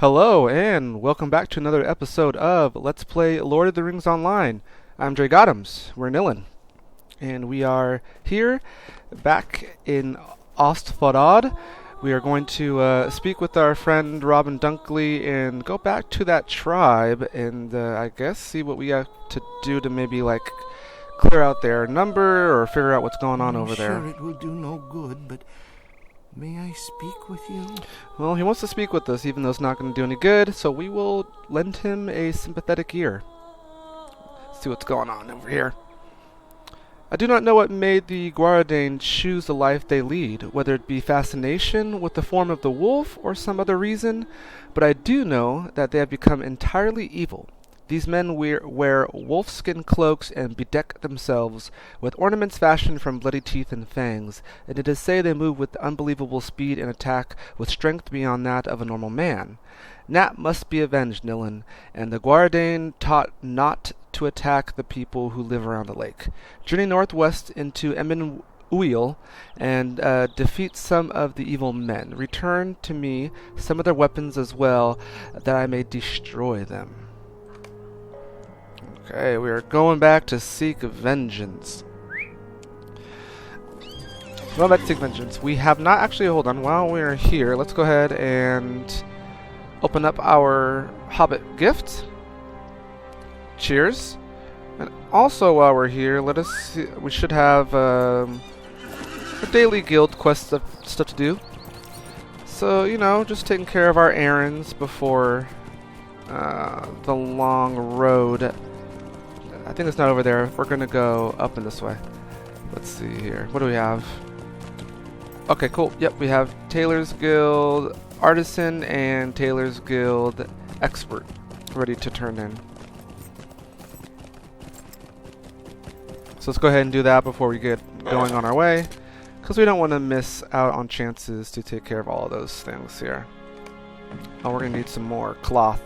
Hello, and welcome back to another episode of Let's Play Lord of the Rings Online. I'm Dre Goddams. We're Nillen, and we are here back in Ostfodad. We are going to speak with our friend Robin Dunkley and go back to that tribe and I guess see what we have to do to maybe clear out their number or figure out what's going on over there. I'm sure it will do no good, but may I speak with you? Well, he wants to speak with us, even though it's not going to do any good, so we will lend him a sympathetic ear. See what's going on over here. I do not know what made the Guaredain choose the life they lead, whether it be fascination with the form of the wolf or some other reason, but I do know that they have become entirely evil. These men wear wolfskin cloaks and bedeck themselves with ornaments fashioned from bloody teeth and fangs, and it is said they move with unbelievable speed and attack with strength beyond that of a normal man. Nat must be avenged, Nillen, and the Guaredain taught not to attack the people who live around the lake. Journey northwest into Emin Uil and defeat some of the evil men. Return to me some of their weapons as well, that I may destroy them. Okay, we are going back to seek vengeance. Going back to seek vengeance. We have not actually, hold on, while we're here, let's go ahead and open up our Hobbit gift. Cheers. And also while we're here, let us see, we should have a daily guild quest stuff to do. So, you know, just taking care of our errands before the long road. I think it's not over there. We're gonna go up and this way. Let's see here. What do we have? Okay, cool. Yep, we have Tailor's Guild Artisan and Tailor's Guild Expert ready to turn in. So let's go ahead and do that before we get going on our way, because we don't want to miss out on chances to take care of all of those things here. Oh, we're gonna need some more cloth.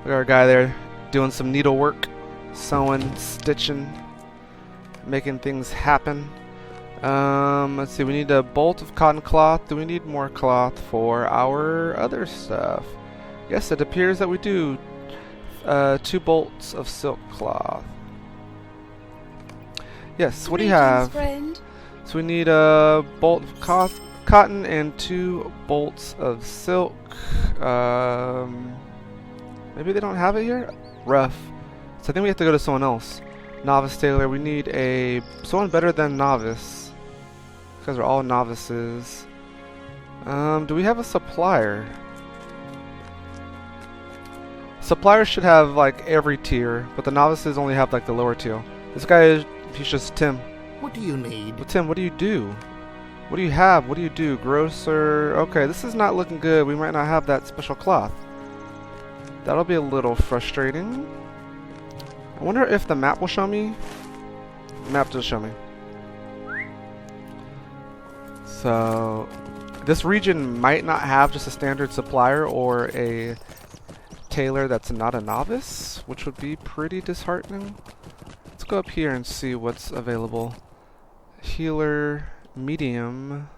We got our guy there doing some needlework, sewing, stitching, making things happen. Let's see, we need a bolt of cotton cloth. Do we need more cloth for our other stuff? Yes, it appears that we do. 2 bolts of silk cloth. Yes, what do you have? Friend? So we need a bolt of cotton and 2 bolts of silk. Maybe they don't have it here? Rough. So I think we have to go to someone else. Novice tailor. We need someone better than novice, because we're all novices. Do we have a supplier? Suppliers should have every tier, but the novices only have the lower tier. This guy he's just Tim. What do you need? Well, Tim, what do you do? What do you have? What do you do? Grocer. Okay, this is not looking good. We might not have that special cloth. That'll be a little frustrating. I wonder if the map will show me. The map does show me. So, this region might not have just a standard supplier or a tailor that's not a novice, which would be pretty disheartening. Let's go up here and see what's available. Healer, medium.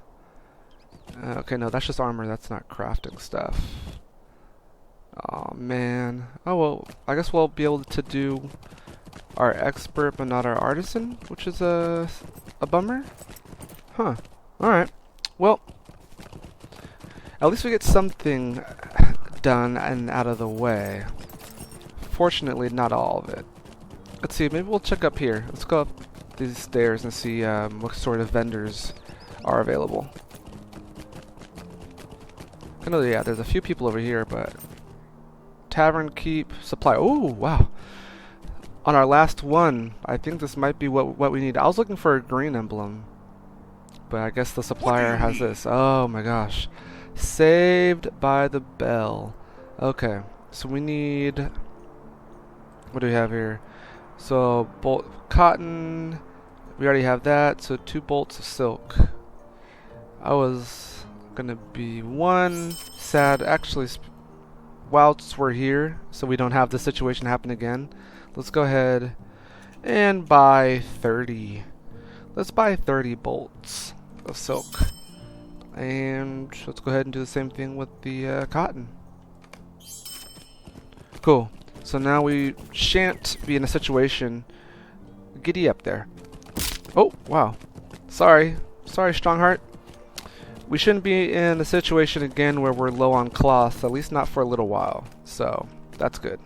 Okay, no, that's just armor. That's not crafting stuff. Oh man. Oh well, I guess we'll be able to do our expert but not our artisan, which is a bummer. Huh. Alright. Well, at least we get something done and out of the way. Fortunately, not all of it. Let's see, maybe we'll check up here. Let's go up these stairs and see what sort of vendors are available. I know, yeah, there's a few people over here, but Tavern, keep, supply. Oh, wow. On our last one, I think this might be what we need. I was looking for a green emblem, but I guess the supplier has this. Oh my gosh. Saved by the bell. Okay, so we need, what do we have here? So, bolt of cotton. We already have that, so 2 bolts of silk. I was gonna be one sad, actually, whilst we're here, so we don't have this situation happen again, let's go ahead and buy 30. Let's buy 30 bolts of silk. And let's go ahead and do the same thing with the cotton. Cool. So now we shan't be in a situation. Giddy up there. Oh, wow. Sorry. Sorry, Strongheart. We shouldn't be in a situation again where we're low on cloth, at least not for a little while. So, that's good.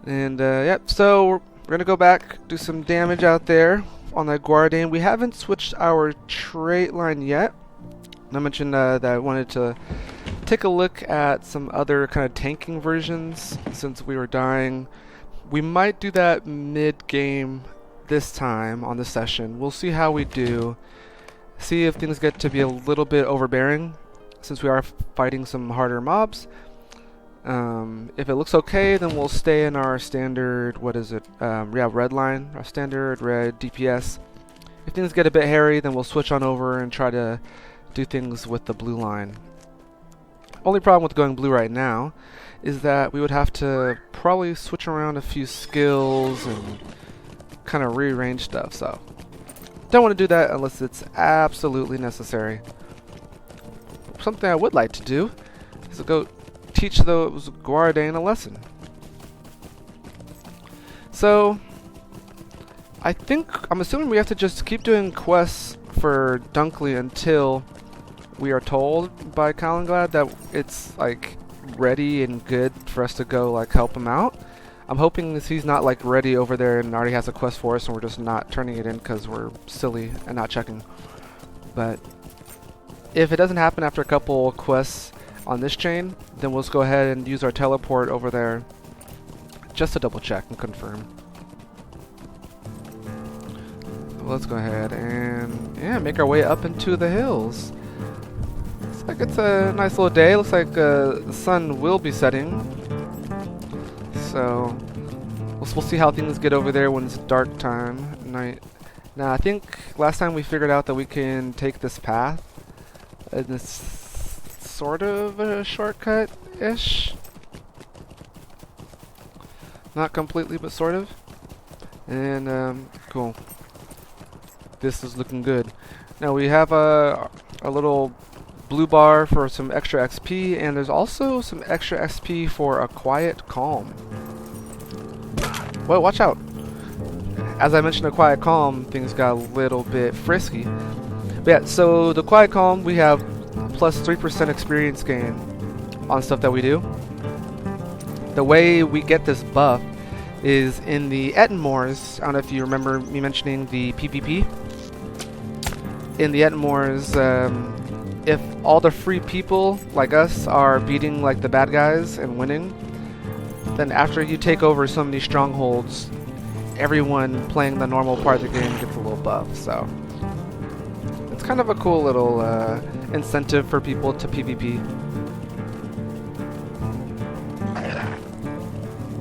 And, yep, so we're going to go back, do some damage out there on that Guaredain. We haven't switched our trait line yet. I mentioned that I wanted to take a look at some other kind of tanking versions since we were dying. We might do that mid-game this time on the session. We'll see how we do. See if things get to be a little bit overbearing since we are fighting some harder mobs. If it looks okay, then we'll stay in our standard, what is it? Red line, our standard red DPS. If things get a bit hairy, then we'll switch on over and try to do things with the blue line. Only problem with going blue right now is that we would have to probably switch around a few skills and kind of rearrange stuff, so don't want to do that unless it's absolutely necessary. Something I would like to do is to go teach those Guaredain a lesson. So I'm assuming we have to just keep doing quests for Dunkley until we are told by Calenglad that it's like ready and good for us to go like help him out. I'm hoping that he's not like ready over there and already has a quest for us and we're just not turning it in because we're silly and not checking. But if it doesn't happen after a couple quests on this chain, then we'll just go ahead and use our teleport over there just to double check and confirm. Let's go ahead and make our way up into the hills. Looks like it's a nice little day. Looks like the sun will be setting. So we'll see how things get over there when it's dark time at night. Now I think last time we figured out that we can take this path. And it's sort of a shortcut-ish. Not completely, but sort of. And cool. This is looking good. Now we have a little blue bar for some extra XP, and there's also some extra XP for a quiet calm. Whoa, watch out! As I mentioned, a quiet calm, things got a little bit frisky. But yeah, so the quiet calm, we have plus 3% experience gain on stuff that we do. The way we get this buff is in the Ettenmoors. I don't know if you remember me mentioning the PvP. In the Ettenmoors, if all the free people like us are beating like the bad guys and winning, then after you take over so many strongholds, everyone playing the normal part of the game gets a little buff. So it's kind of a cool little incentive for people to PvP.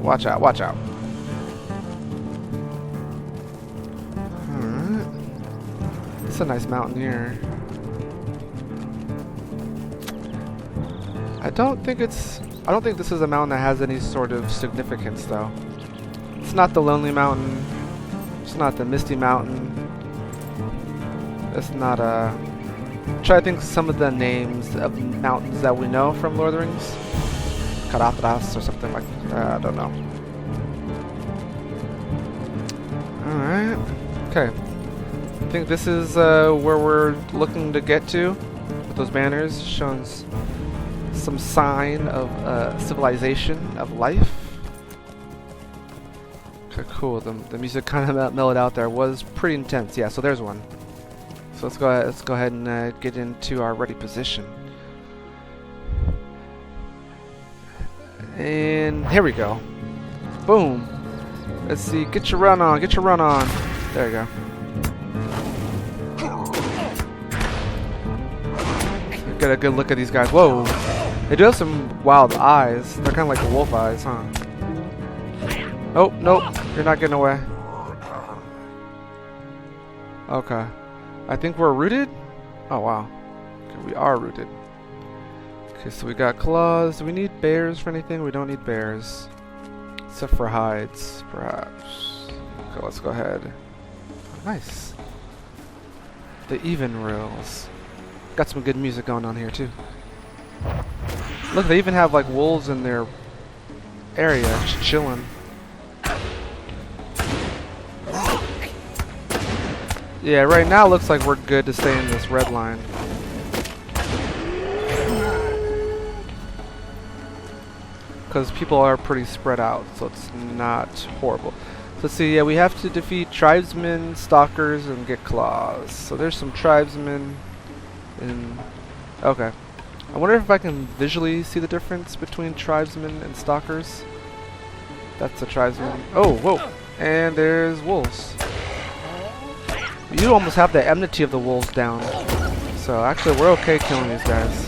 Watch out, watch out. Alright. It's a nice mountain here. I don't think this is a mountain that has any sort of significance though. It's not the Lonely Mountain. It's not the Misty Mountain. It's not try to think some of the names of mountains that we know from Lord of the Rings. Karatras or something like that. I don't know. Alright. Okay. I think this is where we're looking to get to. With those banners showing some sign of civilization, of life. Okay, cool. The music kind of mellowed out there. Was pretty intense. Yeah, so there's one. So let's go ahead and get into our ready position. And here we go. Boom. Let's see. Get your run on. Get your run on. There you go. Get a good look at these guys. Whoa. They do have some wild eyes. They're kind of like wolf eyes, huh? Oh, nope. You're not getting away. Okay. I think we're rooted? Oh, wow. Okay, we are rooted. Okay, so we got claws. Do we need bears for anything? We don't need bears. Except for hides, perhaps. Okay, let's go ahead. Nice. The even rails. Got some good music going on here too. Look, they even have like wolves in their area, just chilling. Yeah, right now looks like we're good to stay in this red line. Because people are pretty spread out, so it's not horrible. So let's see, yeah, we have to defeat tribesmen, stalkers, and get claws. So there's some tribesmen in... Okay. I wonder if I can visually see the difference between tribesmen and stalkers. That's a tribesman. Oh, whoa! And there's wolves. You almost have the enmity of the wolves down. So actually we're okay killing these guys.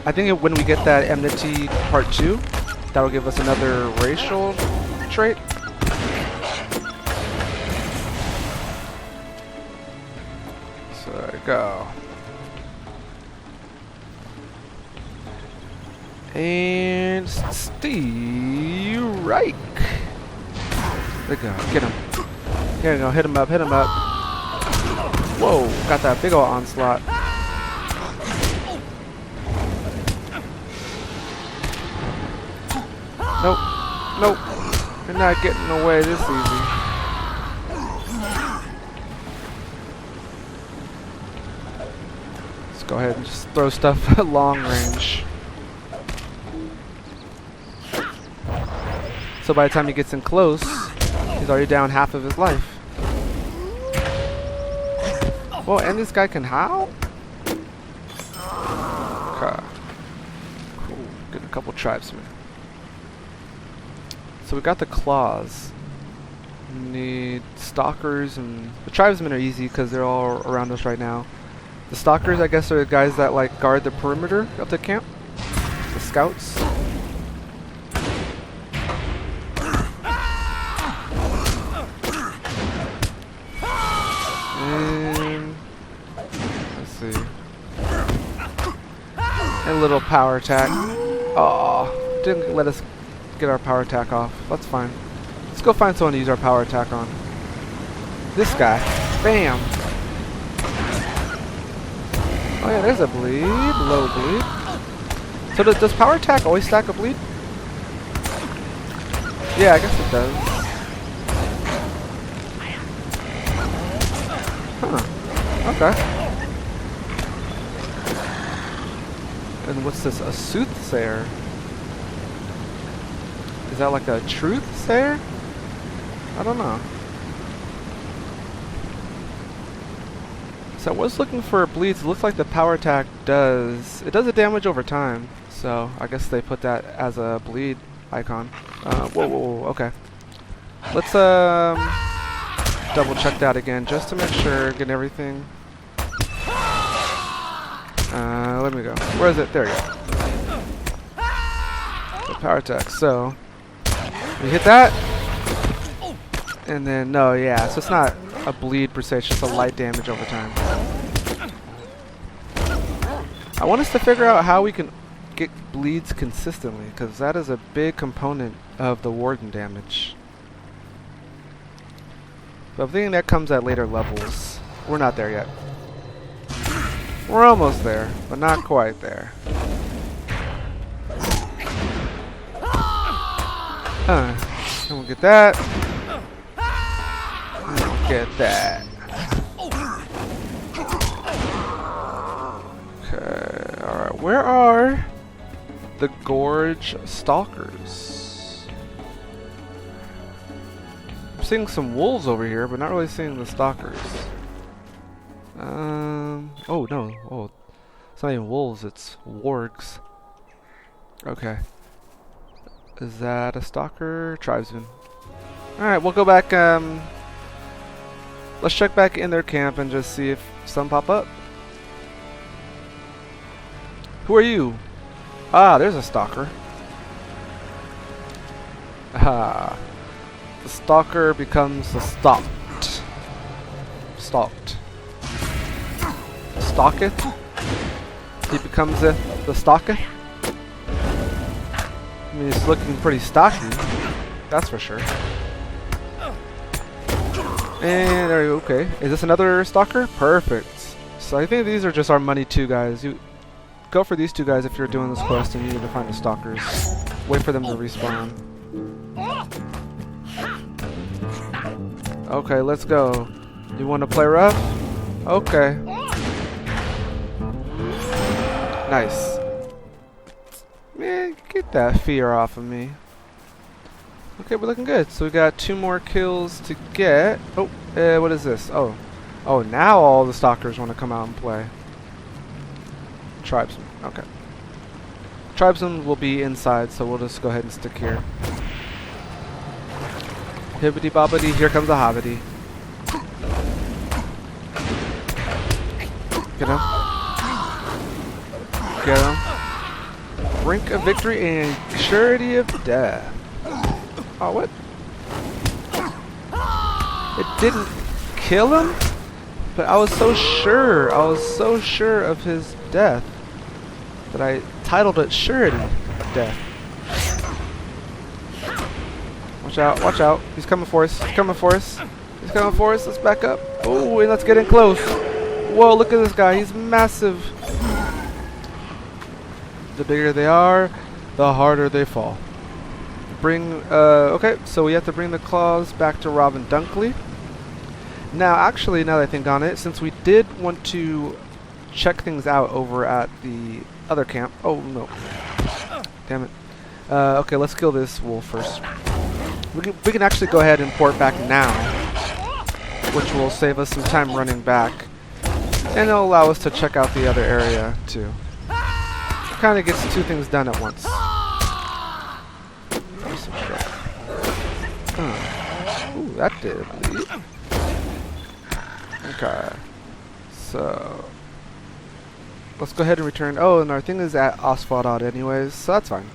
I think when we get that enmity part 2, that'll give us another racial trait. So there we go. And Steve Reich. There we go. Get him. Here we go. Hit him up. Hit him up. Whoa. Got that big ol' onslaught. Nope. Nope. You're not getting away this easy. Let's go ahead and just throw stuff at long range. So by the time he gets in close, he's already down half of his life. Whoa, and this guy can howl? Okay. Cool. Get a couple tribesmen. So we got the claws. We need stalkers, and the tribesmen are easy because they're all around us right now. The stalkers, I guess, are the guys that like guard the perimeter of the camp. The scouts. And let's see. And a little power attack. Aw, didn't let us get our power attack off. That's fine. Let's go find someone to use our power attack on. This guy. Bam! Oh yeah, there's a bleed. Low bleed. So does power attack always stack a bleed? Yeah, I guess it does. Huh. Okay. And what's this? A soothsayer? Is that like a truth sayer? I don't know. So I was looking for bleeds. It looks like the power attack does a damage over time. So I guess they put that as a bleed icon. Whoa, okay. Let's double check that again just to make sure, get everything. Let me go. Where is it? There you go. The power attack. So we hit that, and then no, yeah. So it's not a bleed per se; it's just a light damage over time. I want us to figure out how we can get bleeds consistently, because that is a big component of the warden damage. But I'm thinking that comes at later levels. We're not there yet. We're almost there, but not quite there. And we'll get that. And we'll get that. Okay, alright. Where are the Gorge Stalkers? I'm seeing some wolves over here, but not really seeing the Stalkers. Oh no. Oh, it's not even wolves, it's wargs. Okay. Is that a stalker? Tribesman. Alright, we'll go back, let's check back in their camp and just see if some pop up. Who are you? Ah, there's a stalker. Ah. The stalker becomes the stalked. Stalked. Stalketh? He becomes the stalketh? I mean, he's looking pretty stocky, that's for sure. And there you go. Okay, is this another stalker? Perfect. So I think these are just our money 2 guys. You go for these 2 guys if you're doing this quest and you need to find the stalkers. Wait for them to respawn. Okay, let's go. You want to play rough? Okay. Nice. Man, get that fear off of me. Okay, we're looking good. So we got 2 more kills to get. Oh, what is this? Oh, now all the stalkers want to come out and play. Tribesmen. Okay. Tribesmen will be inside, so we'll just go ahead and stick here. Hibbity bobbity, here comes a hobbity. Get him. Get him. Brink of victory and surety of death. Oh, what? It didn't kill him? But I was so sure. I was so sure of his death that I titled it Surety of Death. Watch out, watch out. He's coming for us. He's coming for us. He's coming for us. Let's back up. Oh, and let's get in close. Whoa, look at this guy. He's massive. The bigger they are, the harder they fall. Okay, so we have to bring the claws back to Robin Dunkley. Now, actually, now that I think on it, since we did want to check things out over at the other camp. Oh, no. Damn it. Okay, let's kill this wolf first. We can actually go ahead and port back now, which will save us some time running back. And it'll allow us to check out the other area, too. Kind of gets 2 things done at once. Ooh, that did bleed. Okay. So let's go ahead and return. Oh, and our thing is at Osfaldad anyways, so that's fine.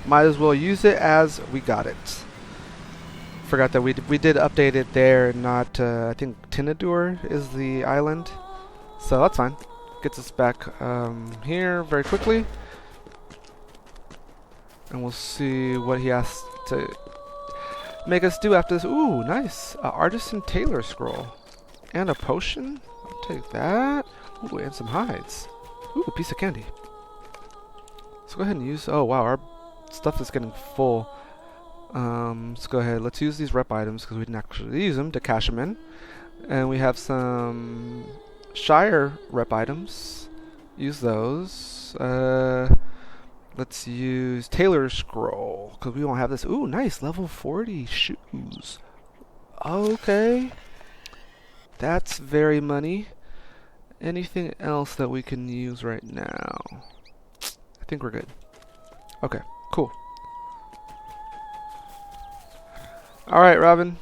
Might as well use it as we got it. Forgot that we did update it there, not I think Tinadur is the island. So that's fine. Gets us back here very quickly. And we'll see what he has to make us do after this. Ooh, nice. Artisan Tailor Scroll. And a potion. I'll take that. Ooh, and some hides. Ooh, a piece of candy. Let's go ahead and use... Oh, wow. Our stuff is getting full. Let's go ahead. Let's use these rep items because we didn't actually use them to cash them in. And we have some Shire rep items. Use those. Let's use Tailor Scroll, because we won't have this. Ooh, nice. Level 40 shoes. Okay. That's very money. Anything else that we can use right now? I think we're good. Okay, cool. Alright, Robin.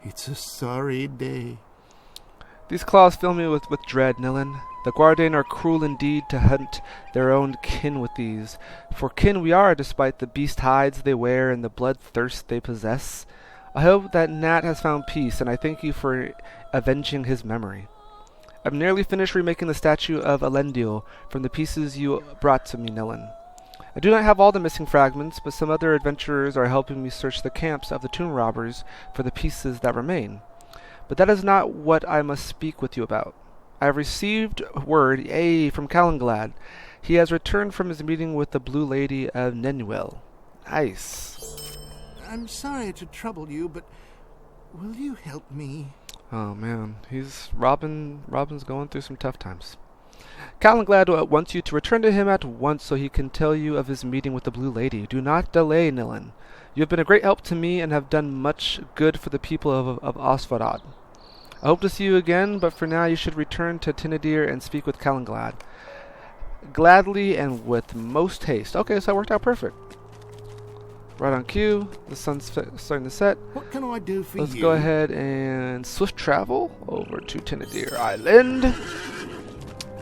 It's a sorry day. These claws fill me with dread, Nillen. The Guaredain are cruel indeed to hunt their own kin with these. For kin we are, despite the beast hides they wear and the bloodthirst they possess. I hope that Nat has found peace, and I thank you for avenging his memory. I've nearly finished remaking the statue of Elendil from the pieces you brought to me, Nillen. I do not have all the missing fragments, but some other adventurers are helping me search the camps of the tomb robbers for the pieces that remain. But that is not what I must speak with you about. I have received word, from Calenglad. He has returned from his meeting with the Blue Lady of Nenuel. Nice. I'm sorry to trouble you, but will you help me? Oh man, Robin's going through some tough times. Calenglad wants you to return to him at once so he can tell you of his meeting with the Blue Lady. Do not delay, Nillen. You have been a great help to me and have done much good for the people of Osfaldad. I hope to see you again, but for now you should return to Tinadir and speak with Calenglad. Gladly and with most haste. Okay, so that worked out perfect. Right on cue. The sun's starting to set. What can I do for you? Let's go ahead and swift travel over to Tinadir Island.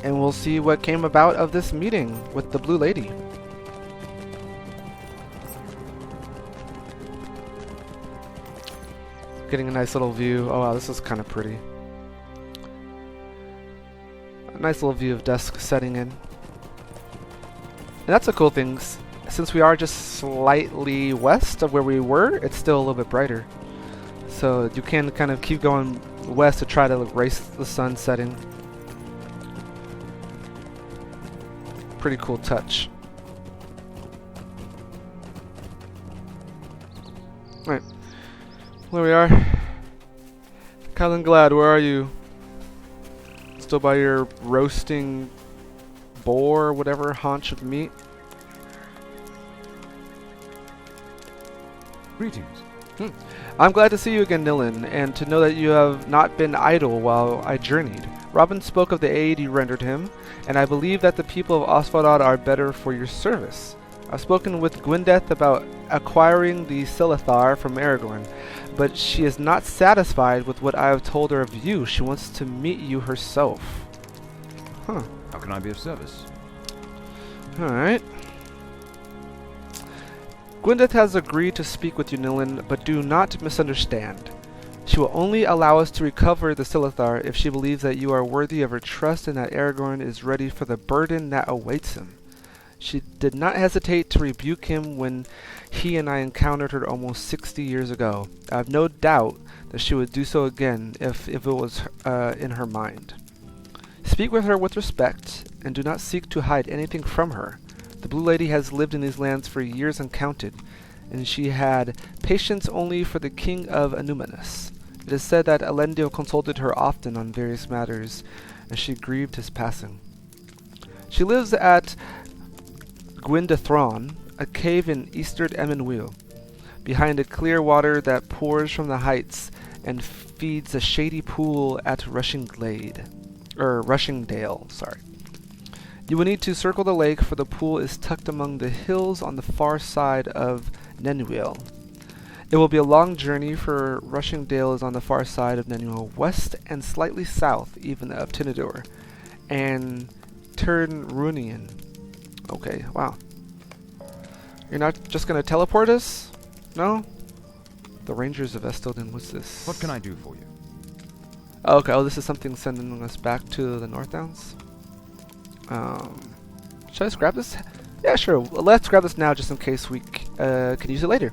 And we'll see what came about of this meeting with the Blue Lady. Getting a nice little view. Oh wow, this is kind of pretty. A nice little view of dusk setting in. And that's a cool thing. Since we are just slightly west of where we were, it's still a little bit brighter. So you can kind of keep going west to try to race the sun setting. Pretty cool touch. Alright. There we are. Kylan Glad, where are you? Still by your roasting boar, whatever, haunch of meat? Greetings. I'm glad to see you again, Nillen, and to know that you have not been idle while I journeyed. Robin spoke of the aid you rendered him, and I believe that the people of Osvaldad are better for your service. I've spoken with Gwendeth about acquiring the Silithar from Aragorn, but she is not satisfied with what I have told her of you. She wants to meet you herself. Huh. How can I be of service? Alright. Gwendeth has agreed to speak with you, Nillen, but do not misunderstand. She will only allow us to recover the Silithar if she believes that you are worthy of her trust and that Aragorn is ready for the burden that awaits him. She did not hesitate to rebuke him when he and I encountered her almost 60 years ago. I have no doubt that she would do so again if it was in her mind. Speak with her with respect, and do not seek to hide anything from her. The Blue Lady has lived in these lands for years uncounted, and she had patience only for the King of Anumanus. It is said that Elendil consulted her often on various matters, and she grieved his passing. She lives at Gwyndethron, a cave in eastern Emmenwil, behind a clear water that pours from the heights and feeds a shady pool at Rushingdale. You will need to circle the lake, for the pool is tucked among the hills on the far side of Nenwil. It will be a long journey, for Rushingdale is on the far side of Nenwil, west and slightly south even of Tinadur, and Turnrunian. Okay, wow. You're not just going to teleport us? No? The Rangers of Estelden, what's this? What can I do for you? Okay, oh, this is something sending us back to the North Downs. Should I just grab this? Yeah, sure. Well, let's grab this now just in case we can use it later.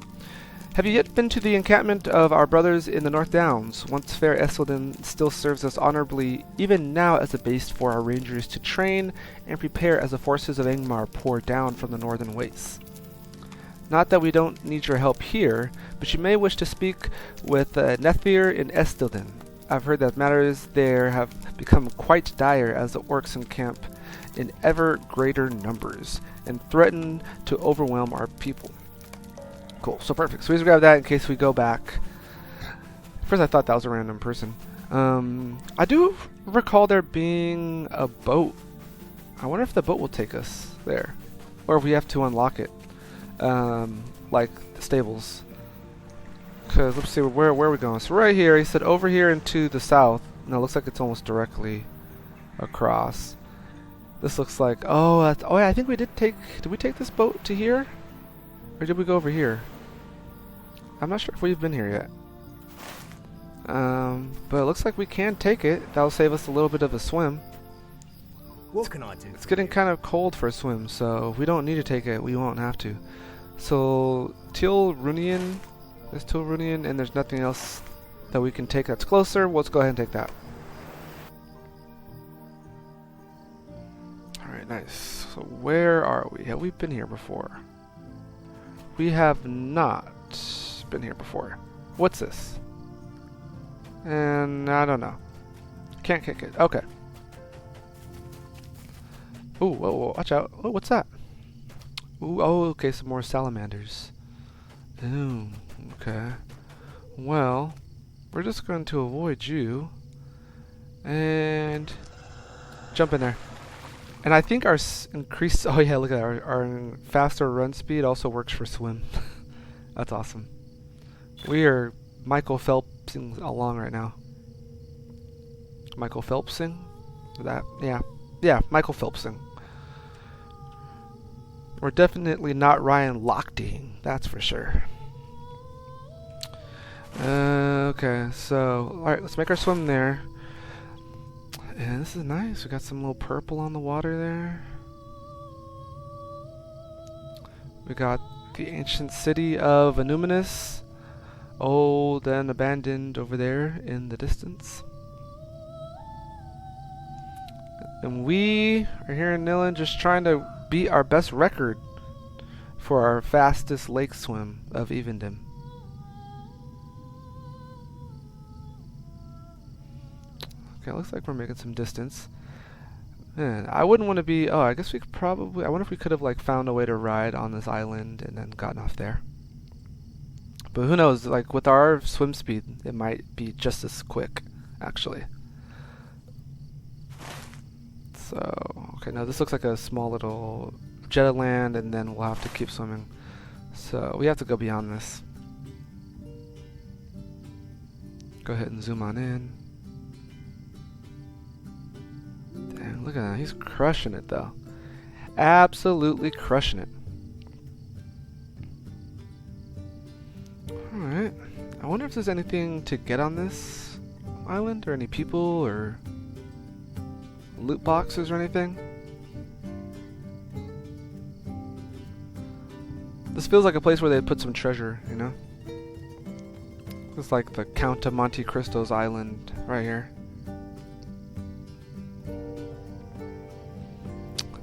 Have you yet been to the encampment of our brothers in the North Downs? Once fair Estelden still serves us honorably, even now as a base for our rangers to train and prepare as the forces of Angmar pour down from the northern wastes. Not that we don't need your help here, but you may wish to speak with Nethvir in Estelden. I've heard that matters there have become quite dire as the orcs encamp in ever greater numbers and threaten to overwhelm our people. Cool, so perfect. So we just grab that in case we go back. First I thought that was a random person. I do recall there being a boat. I wonder if the boat will take us there. Or if we have to unlock it. Like the stables. Because let's see, where are we going? So right here, he said over here and to the south. No, it looks like it's almost directly across. This looks like, oh yeah, I think we did we take this boat to here? Or did we go over here? I'm not sure if we've been here yet. But it looks like we can take it. That'll save us a little bit of a swim. What can I do? It's getting kind of cold for a swim, so if we don't need to take it, we won't have to. So, Tilrunian, there's Tilrunian, and there's nothing else that we can take that's closer. Let's go ahead and take that. Alright, nice. So where are we? Have we been here before? We have not been here before. What's this? And I don't know. Can't kick it. Okay. Ooh, whoa, watch out. Oh, what's that? Ooh, oh, okay, some more salamanders. Ooh, okay. Well, we're just going to avoid you. And jump in there. And I think our increased... Oh yeah, look at that. Our faster run speed also works for swim. That's awesome. We are Michael Phelpsing along right now. Michael Phelpsing? That? Yeah. Yeah, Michael Phelpsing. We're definitely not Ryan Lochte, that's for sure. Okay, so... Alright, let's make our swim there. And this is nice. We got some little purple on the water there. We got the ancient city of Anumanus old and abandoned over there in the distance. And we are here in Nillen just trying to beat our best record for our fastest lake swim of Evendom. Okay, looks like we're making some distance. Man, I wouldn't want to be... Oh, I guess we could probably... I wonder if we could have like found a way to ride on this island and then gotten off there. But who knows, like with our swim speed, it might be just as quick, actually. So, okay, now this looks like a small little jet of land, and then we'll have to keep swimming. So, we have to go beyond this. Go ahead and zoom on in. Dang, look at that, he's crushing it though. Absolutely crushing it. Alright, I wonder if there's anything to get on this island, or any people, or loot boxes or anything. This feels like a place where they'd put some treasure, you know? It's like the Count of Monte Cristo's island right here.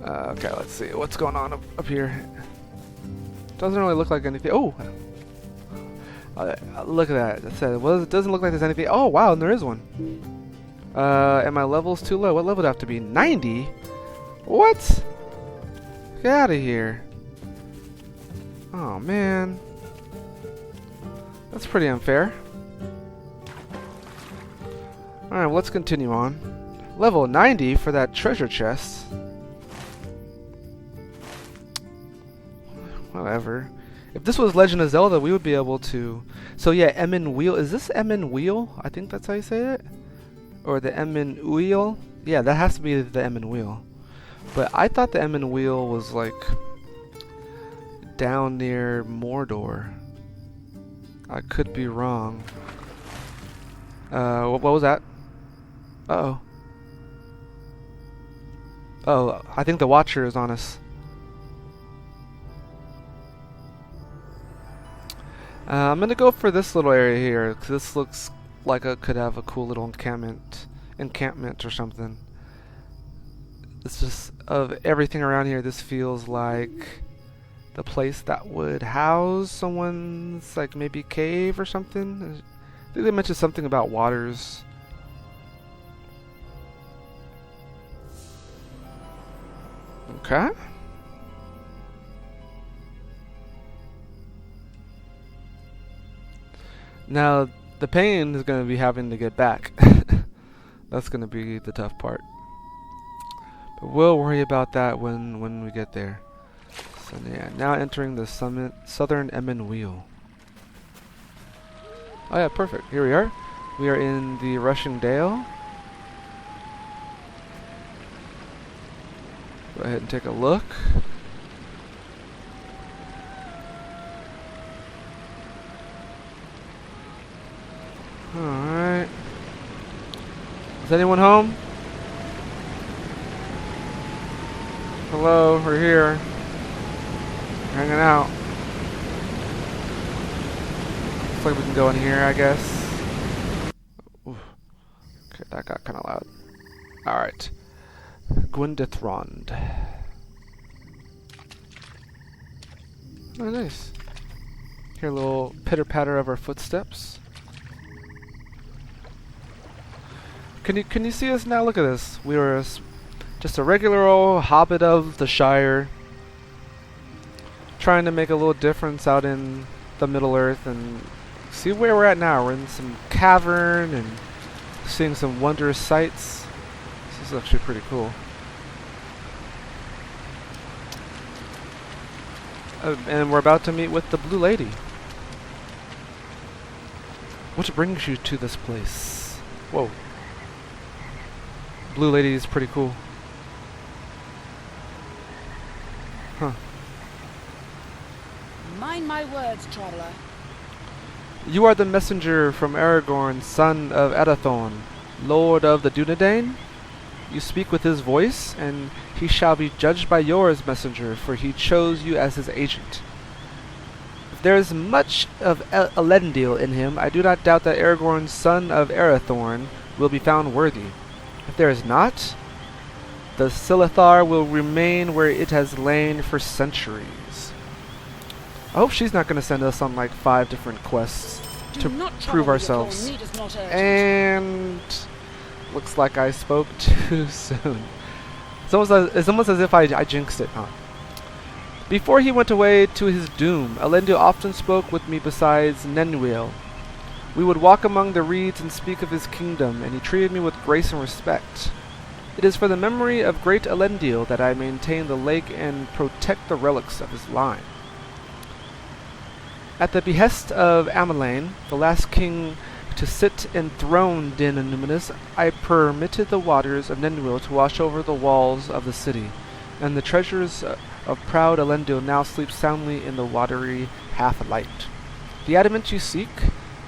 Okay, let's see what's going on up here. Doesn't really look like anything. Oh! Look at that. It said, well, it doesn't look like there's anything. Oh, wow, and there is one. And my level's too low. What level would it have to be? 90? What? Get out of here. Oh, man. That's pretty unfair. Alright, well, let's continue on. Level 90 for that treasure chest. Whatever. If this was Legend of Zelda, we would be able to... So yeah, Emyn Wheel. Is this Emyn Wheel? I think that's how you say it. Or the Emyn Wheel? Yeah, that has to be the Emyn Wheel. But I thought the Emyn Wheel was like down near Mordor. I could be wrong. What was that? Uh-oh. Oh, I think the Watcher is on us. I'm gonna go for this little area here, because this looks like it could have a cool little encampment or something. It's just, of everything around here, this feels like the place that would house someone's, like, maybe cave or something. I think they mentioned something about waters. Okay. Now, the pain is going to be having to get back. That's going to be the tough part. But we'll worry about that when we get there. So yeah, now entering the southern Emyn Wheel. Oh yeah, perfect. Here we are. We are in the Rushing Dale. Go ahead and take a look. Alright. Is anyone home? Hello, we're here. Hanging out. Looks like we can go in here, I guess. Oof. Okay, that got kind of loud. Alright. Gwendithrond. Oh, nice. Hear a little pitter-patter of our footsteps. Can you see us now? Look at this. We were just a regular old hobbit of the Shire, trying to make a little difference out in the Middle Earth, and see where we're at now. We're in some cavern and seeing some wondrous sights. This is actually pretty cool. And we're about to meet with the Blue Lady. What brings you to this place? Whoa. Blue Lady is pretty cool. Huh. Mind my words, traveler. You are the messenger from Aragorn, son of Edathorn, lord of the Dunedain? You speak with his voice, and he shall be judged by yours, messenger, for he chose you as his agent. If there is much of Elendil in him, I do not doubt that Aragorn, son of Arathorn, will be found worthy. If there is not, the Silithar will remain where it has lain for centuries. I hope she's not going to send us on like 5 different quests to prove ourselves. And looks like I spoke too soon. It's almost as if I jinxed it, huh? Before he went away to his doom, Elendil often spoke with me besides Nenwil. We would walk among the reeds and speak of his kingdom, and he treated me with grace and respect. It is for the memory of great Elendil that I maintain the lake and protect the relics of his line. At the behest of Amelane, the last king to sit enthroned in Numinous, I permitted the waters of Nenwil to wash over the walls of the city, and the treasures of proud Elendil now sleep soundly in the watery half-light. The adamant you seek,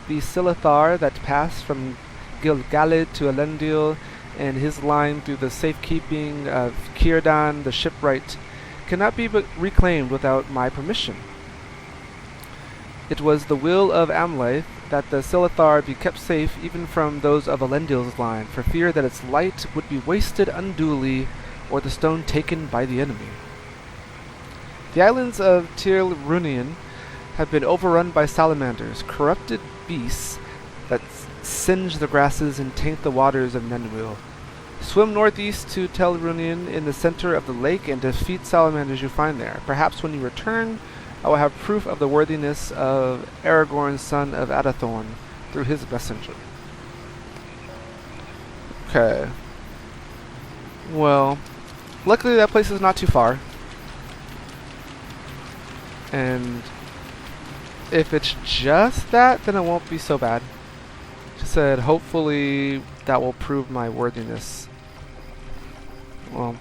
the Silithar that passed from Gil-galad to Elendil and his line through the safekeeping of Guaredain the shipwright, cannot be but reclaimed without my permission. It was the will of Amleth that the Silithar be kept safe even from those of Elendil's line, for fear that its light would be wasted unduly or the stone taken by the enemy. The islands of Tirlunian have been overrun by salamanders, corrupted beasts that singe the grasses and taint the waters of Nenwil. Swim northeast to Telrunian in the center of the lake and defeat salamanders you find there. Perhaps when you return, I will have proof of the worthiness of Aragorn, son of Arathorn, through his messenger. Okay. Well, luckily that place is not too far. And if it's just that, then it won't be so bad. She said, hopefully that will prove my worthiness. Well,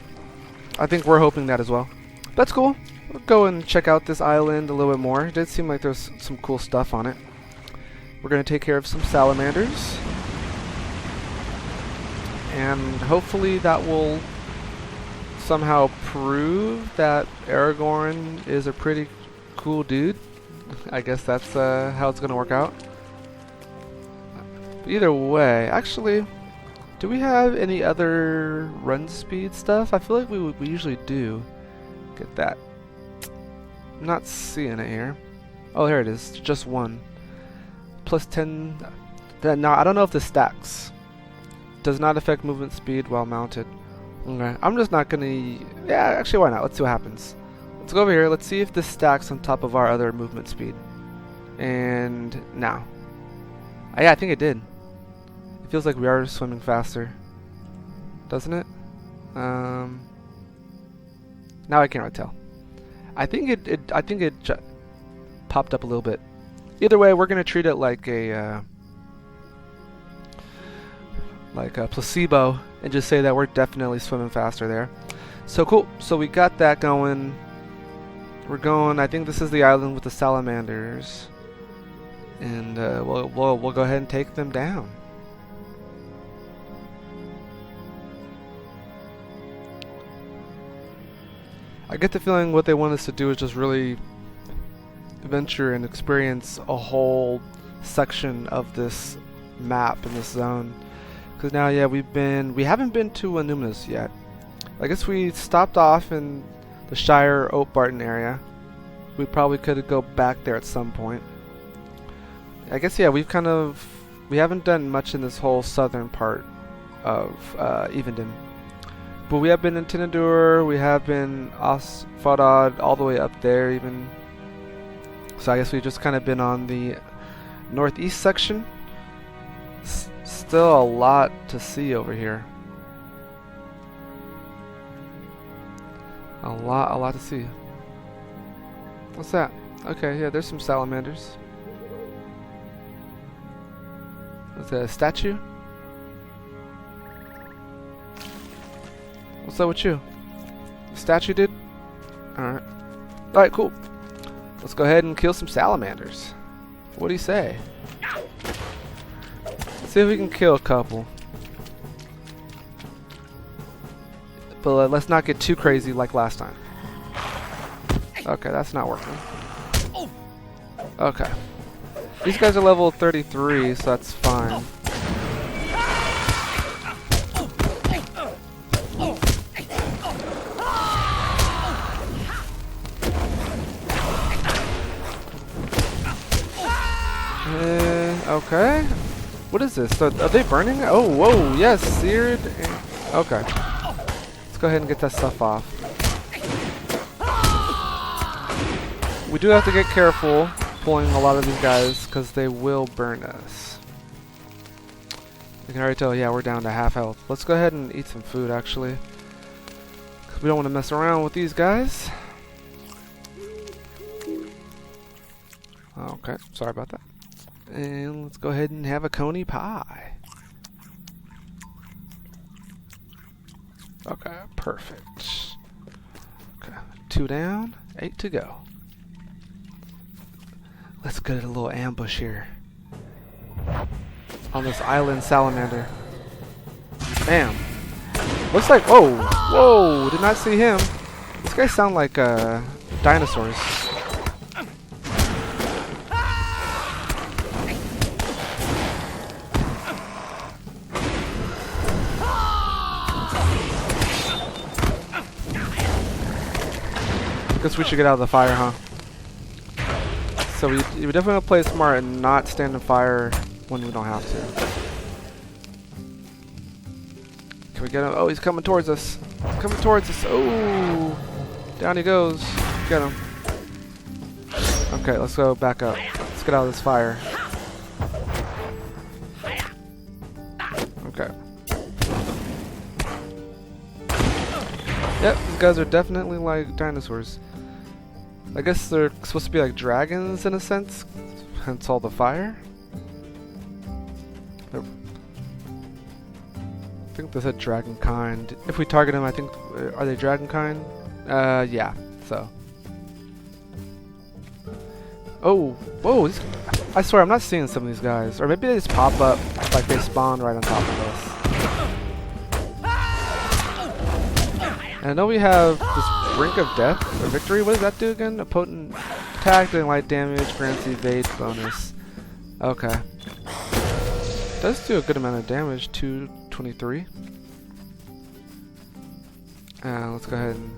I think we're hoping that as well. That's cool. We'll go and check out this island a little bit more. It did seem like there's some cool stuff on it. We're going to take care of some salamanders. And hopefully that will somehow prove that Aragorn is a pretty cool dude. I guess that's how it's going to work out. But either way, actually, do we have any other run speed stuff? I feel like we usually do. Get that. I'm not seeing it here. Oh, here it is. Just one. Plus 10. No, I don't know if this stacks. Does not affect movement speed while mounted. Okay. I'm just not gonna... Yeah, actually, why not? Let's see what happens. Let's go over here. Let's see if this stacks on top of our other movement speed. And now. Yeah, I think it did. It feels like we are swimming faster. Doesn't it? Now I can't really tell. I think it popped up a little bit. Either way, we're gonna treat it like a placebo and just say that we're definitely swimming faster there. So cool. So we got that going. We're going. I think this is the island with the salamanders, and we'll go ahead and take them down. I get the feeling what they want us to do is just really venture and experience a whole section of this map in this zone. Because now, yeah, we haven't been to Anuminous yet. I guess we stopped off in the Shire Oak Barton area. We probably could go back there at some point. I guess, yeah, we haven't done much in this whole southern part of Evendon. But we have been in Tinadur, we have been Osfodad, all the way up there even. So I guess we've just kind of been on the northeast section. Still a lot to see over here. A lot to see. What's that? Okay, yeah, there's some salamanders. Is that a statue? What's up with you? Statue, dude? Alright. Alright, cool. Let's go ahead and kill some salamanders. What do you say? Let's see if we can kill a couple. But let's not get too crazy like last time. Okay, that's not working. Okay. These guys are level 33, so that's fine. Okay. What is this? So, are they burning? Oh, whoa, yes, seared. Okay. Let's go ahead and get that stuff off. We do have to get careful pulling a lot of these guys because they will burn us. You can already tell, yeah, we're down to half health. Let's go ahead and eat some food, actually. 'Cause we don't want to mess around with these guys. Okay, sorry about that. And let's go ahead and have a coney pie. Okay, perfect. Okay, 2 down, 8 to go. Let's get a little ambush here. On this island salamander. Bam. Looks like, whoa, whoa, did not see him. These guys sound like dinosaurs. Guess we should get out of the fire, huh? So we definitely want to play smart and not stand in fire when we don't have to. Can we get him? Oh, he's coming towards us. He's coming towards us. Oh, down he goes. Get him. Okay, let's go back up. Let's get out of this fire. Okay. Yep, these guys are definitely like dinosaurs. I guess they're supposed to be like dragons in a sense, hence all the fire. I think they said dragon kind. If we target them, I think, are they dragon kind? Yeah, so. Oh, whoa, I swear I'm not seeing some of these guys. Or maybe they just pop up, like they spawn right on top of us. And I know we have this Brink of Death, or Victory. What does that do again? A potent attack, doing light damage, grants evade bonus. Okay. Does do a good amount of damage, 223. Let's go ahead and...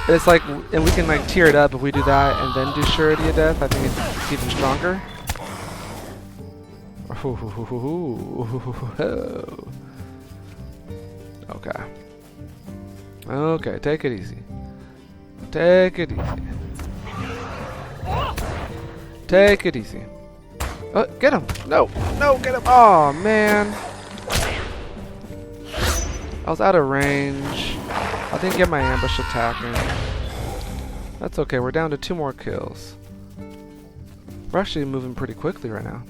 It's like, and we can like tier it up if we do that and then do Surety of Death. I think it's even stronger. Okay. Okay, take it easy. Take it easy. Take it easy. Get him! No! No, get him! Oh man! I was out of range. I didn't get my ambush attack in. That's okay, we're down to 2 more kills. We're actually moving pretty quickly right now.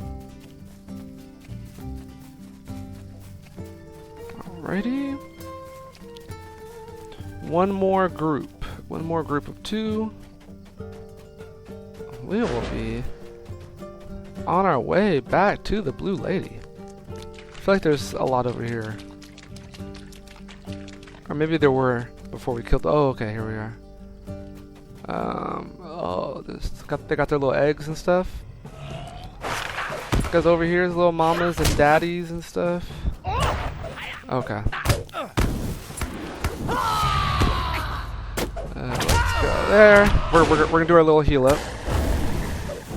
Alrighty. One more group of 2. We will be on our way back to the Blue Lady. I feel like there's a lot over here. Or maybe there were before we killed. Oh, okay, here we are. Oh, they got their little eggs and stuff. These guys over here is little mamas and daddies and stuff. Okay. Let's go there. We're gonna do our little heal up.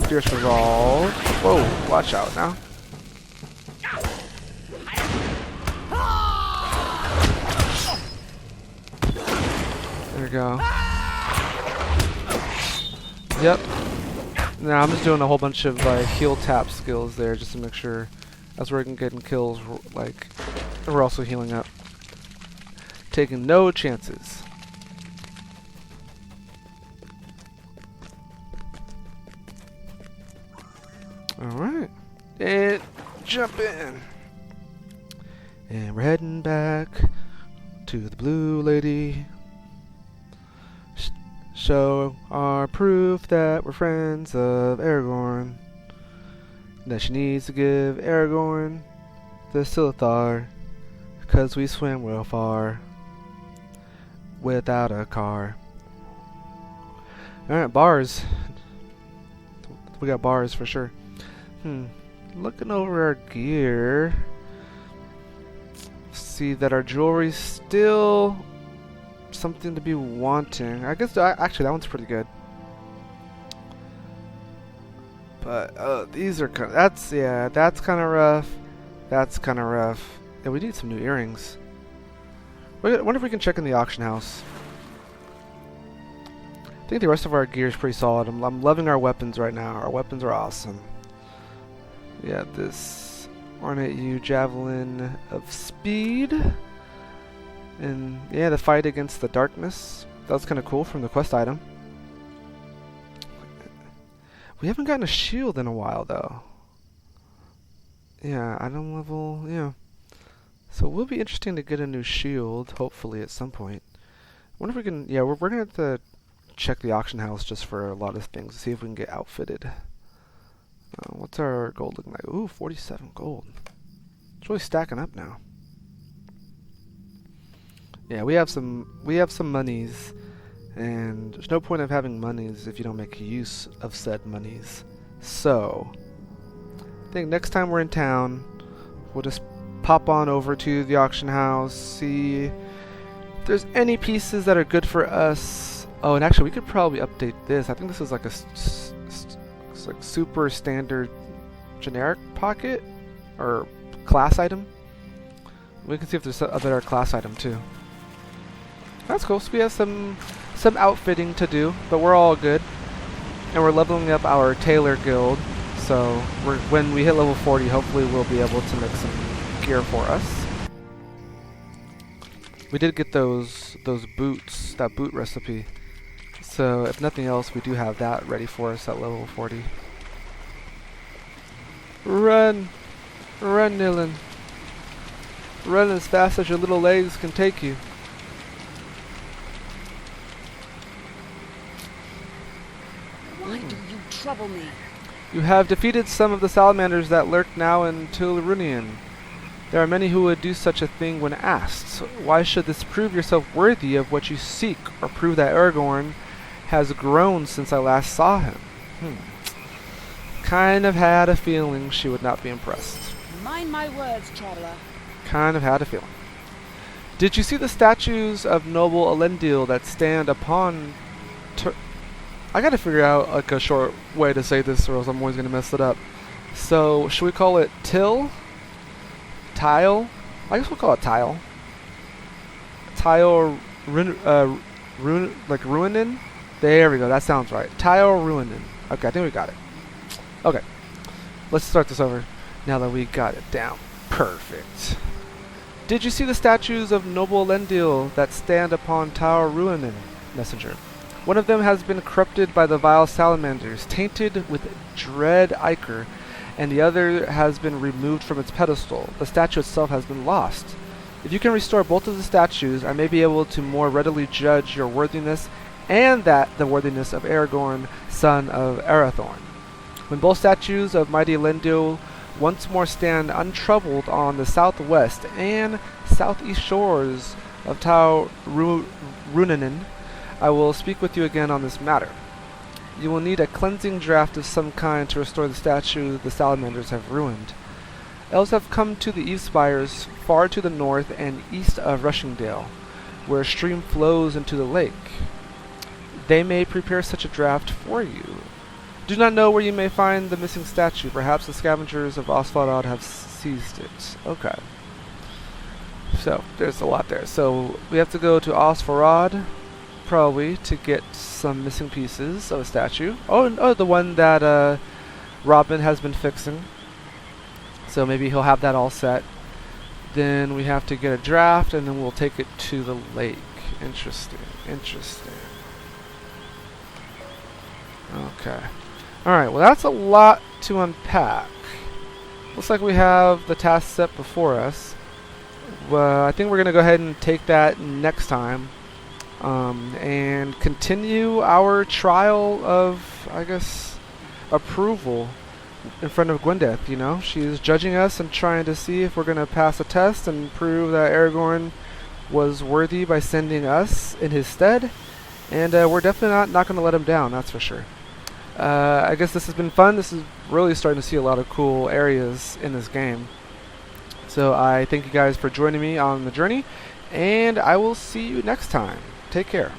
Fierce resolve. Whoa, watch out now. There we go. Yep. Now I'm just doing a whole bunch of like heal tap skills there just to make sure as we're getting kills, like we're also healing up. Taking no chances. Alright. And jump in. And we're heading back to the Blue Lady. Show our proof that we're friends of Aragorn. That she needs to give Aragorn the Silithar, because we swam real far without a car. Alright, bars. We got bars for sure. Looking over our gear, see that our jewelry's still something to be wanting. I guess actually that one's pretty good. But these are kind of, that's kind of rough. That's kind of rough. Yeah, we need some new earrings. I wonder if we can check in the auction house. I think the rest of our gear is pretty solid. I'm loving our weapons right now. Our weapons are awesome. Yeah, this Ornate U Javelin of Speed. And yeah, the fight against the darkness. That was kind of cool from the quest item. We haven't gotten a shield in a while though. Yeah, item level, yeah. So it will be interesting to get a new shield, hopefully at some point. I wonder if we can, yeah, we're gonna have to check the auction house just for a lot of things, see if we can get outfitted. What's our gold looking like? Ooh, 47 gold. It's really stacking up now. Yeah, we have some monies, and there's no point of having monies if you don't make use of said monies. So, I think next time we're in town, we'll just pop on over to the auction house, see if there's any pieces that are good for us. Oh, and actually, we could probably update this. I think this is like a like super standard generic pocket or class item. We can see if there's a better class item too. That's cool. So we have some outfitting to do, but we're all good. And we're leveling up our tailor guild. So when we hit level 40, hopefully we'll be able to make some gear for us. We did get those boots, that boot recipe. So if nothing else, we do have that ready for us at level 40. Run! Run, Nillen. Run as fast as your little legs can take you. Why do you trouble me? You have defeated some of the salamanders that lurk now in Nillen. There are many who would do such a thing when asked. Why should this prove yourself worthy of what you seek, or prove that Aragorn has grown since I last saw him? Kind of had a feeling she would not be impressed. Mind my words, traveler. Kind of had a feeling. Did you see the statues of noble Elendil that stand upon... I gotta figure out like a short way to say this or else I'm always gonna mess it up. So, should we call it Tile? I guess we'll call it Tile. Tile Ruinen? There we go, that sounds right. Tile Ruinen. Okay, I think we got it. Okay. Let's start this over now that we got it down. Perfect. Did you see the statues of noble Elendil that stand upon Tile Ruinen, messenger? One of them has been corrupted by the vile salamanders, tainted with dread ichor, and the other has been removed from its pedestal. The statue itself has been lost. If you can restore both of the statues, I may be able to more readily judge your worthiness and the worthiness of Aragorn, son of Arathorn. When both statues of mighty Elendil once more stand untroubled on the southwest and southeast shores of Tau Ruinen, I will speak with you again on this matter. You will need a cleansing draft of some kind to restore the statue the salamanders have ruined. Elves have come to the Eastspires far to the north and east of Rushingdale, where a stream flows into the lake. They may prepare such a draft for you. Do not know where you may find the missing statue. Perhaps the scavengers of Osfarad have seized it. Okay. So, there's a lot there. So, we have to go to Osfarad, probably, to get some missing pieces of a statue. Oh, the one that Robin has been fixing. So maybe he'll have that all set. Then we have to get a draft, and then we'll take it to the lake. Interesting. Okay. Alright, well that's a lot to unpack. Looks like we have the task set before us. I think we're going to go ahead and take that next time. And continue our trial of, I guess, approval in front of Gwendeth, you know? She's judging us and trying to see if we're going to pass a test and prove that Aragorn was worthy by sending us in his stead. And we're definitely not going to let him down, that's for sure. I guess this has been fun. This is really starting to see a lot of cool areas in this game. So I thank you guys for joining me on the journey, and I will see you next time. Take care.